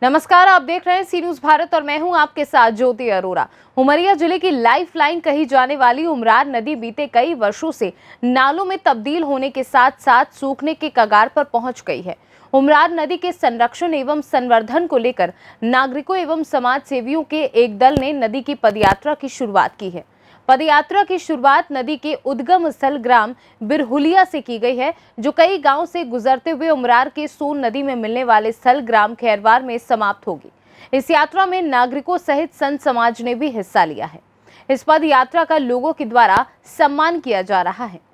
नमस्कार, आप देख रहे हैं सी न्यूज भारत और मैं हूं आपके साथ ज्योति अरोरा। उमरिया जिले की लाइफ लाइन कही जाने वाली उमरार नदी बीते कई वर्षों से नालों में तब्दील होने के साथ साथ सूखने के कगार पर पहुंच गई है। उमरार नदी के संरक्षण एवं संवर्धन को लेकर नागरिकों एवं समाज सेवियों के एक दल ने नदी की पदयात्रा की शुरुआत की है। पदयात्रा की शुरुआत नदी के उद्गम स्थल ग्राम बिरहुलिया से की गई है, जो कई गांव से गुजरते हुए उमरार के सोन नदी में मिलने वाले स्थल ग्राम खैरवार में समाप्त होगी। इस यात्रा में नागरिकों सहित संत समाज ने भी हिस्सा लिया है। इस पद यात्रा का लोगों के द्वारा सम्मान किया जा रहा है।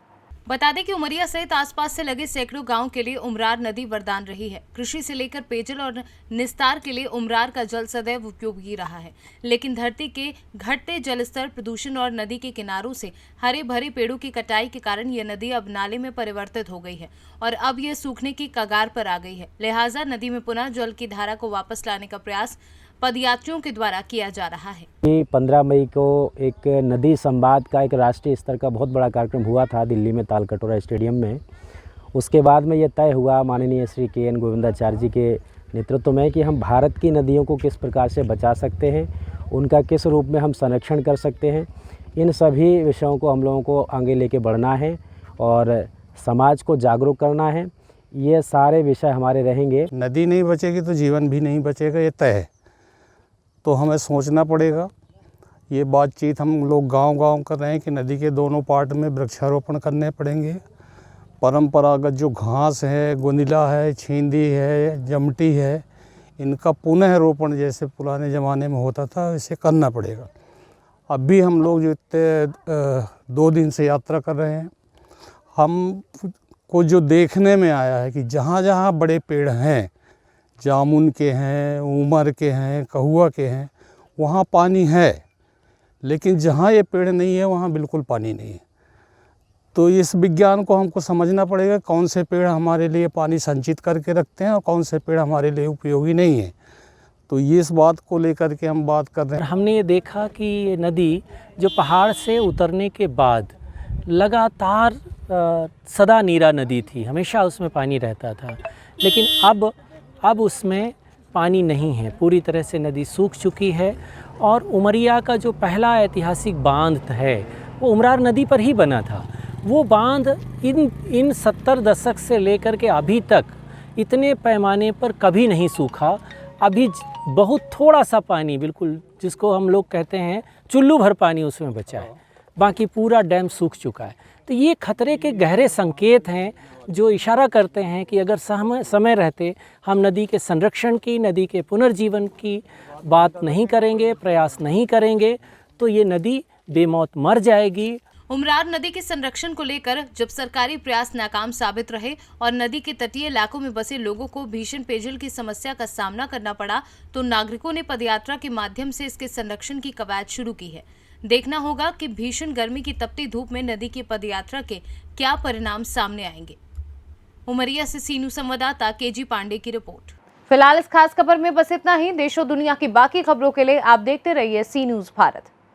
बता दें कि उमरिया सहित आसपास से लगे सैकड़ों गांव के लिए उमरार नदी वरदान रही है। कृषि से लेकर पेयजल और निस्तार के लिए उमरार का जल सदैव उपयोगी रहा है, लेकिन धरती के घटते जलस्तर, प्रदूषण और नदी के किनारों से हरे भरे पेड़ों की कटाई के कारण यह नदी अब नाले में परिवर्तित हो गई है और अब यह सूखने की कगार पर आ गई है। लिहाजा नदी में पुनः जल की धारा को वापस लाने का प्रयास पदयात्रियों के द्वारा किया जा रहा है। 15 मई को एक नदी संवाद का एक राष्ट्रीय स्तर का बहुत बड़ा कार्यक्रम हुआ था दिल्ली में तालकटोरा स्टेडियम में। उसके बाद में ये तय हुआ माननीय श्री के.एन. गोविंदाचार्य जी के नेतृत्व में कि हम भारत की नदियों को किस प्रकार से बचा सकते हैं, उनका किस रूप में हम संरक्षण कर सकते हैं। इन सभी विषयों को हम लोगों को आगे लेके बढ़ना है और समाज को जागरूक करना है। ये सारे विषय हमारे रहेंगे। नदी नहीं बचेगी तो जीवन भी नहीं बचेगा, ये तय है। तो हमें सोचना पड़ेगा। ये बातचीत हम लोग गांव-गांव कर रहे हैं कि नदी के दोनों पार्ट में वृक्षारोपण करने पड़ेंगे। परंपरागत जो घास है, गुंदिला है, छींदी है, जमटी है, इनका पुनः रोपण जैसे पुराने ज़माने में होता था इसे करना पड़ेगा। अब भी हम लोग जो इतने 2 दिन से यात्रा कर रहे हैं, हम को जो देखने में आया है कि जहाँ-जहाँ बड़े पेड़ हैं, जामुन के हैं, उमर के हैं, कहुआ के हैं, वहाँ पानी है, लेकिन जहाँ ये पेड़ नहीं है वहाँ बिल्कुल पानी नहीं है। तो इस विज्ञान को हमको समझना पड़ेगा, कौन से पेड़ हमारे लिए पानी संचित करके रखते हैं और कौन से पेड़ हमारे लिए उपयोगी नहीं है। तो ये इस बात को लेकर के हम बात कर रहे हैं। हमने ये देखा कि ये नदी जो पहाड़ से उतरने के बाद लगातार सदा नीरा नदी थी, हमेशा उसमें पानी रहता था, लेकिन अब उसमें पानी नहीं है। पूरी तरह से नदी सूख चुकी है और उमरिया का जो पहला ऐतिहासिक बांध है वो उमरार नदी पर ही बना था। वो बांध इन 70 दशक से लेकर के अभी तक इतने पैमाने पर कभी नहीं सूखा। अभी बहुत थोड़ा सा पानी, बिल्कुल जिसको हम लोग कहते हैं चुल्लू भर पानी उसमें बचा है, बाकी पूरा डैम सूख चुका है। तो ये खतरे के गहरे संकेत हैं जो इशारा करते हैं कि अगर समय रहते हम नदी के संरक्षण की, नदी के पुनर्जीवन की बात नहीं करेंगे, प्रयास नहीं करेंगे, तो ये नदी बेमौत मर जाएगी। उमरार नदी के संरक्षण को लेकर जब सरकारी प्रयास नाकाम साबित रहे और नदी के तटीय इलाकों में बसे लोगों को भीषण पेयजल की समस्या का सामना करना पड़ा, तो नागरिकों ने पदयात्रा के माध्यम से इसके संरक्षण की कवायद शुरू की है। देखना होगा कि भीषण गर्मी की तपती धूप में नदी की पदयात्रा के क्या परिणाम सामने आएंगे। उमरिया से सी न्यूज संवाददाता के.जी. पांडे की रिपोर्ट। फिलहाल इस खास खबर में बस इतना ही। देश और दुनिया की बाकी खबरों के लिए आप देखते रहिए सी न्यूज भारत।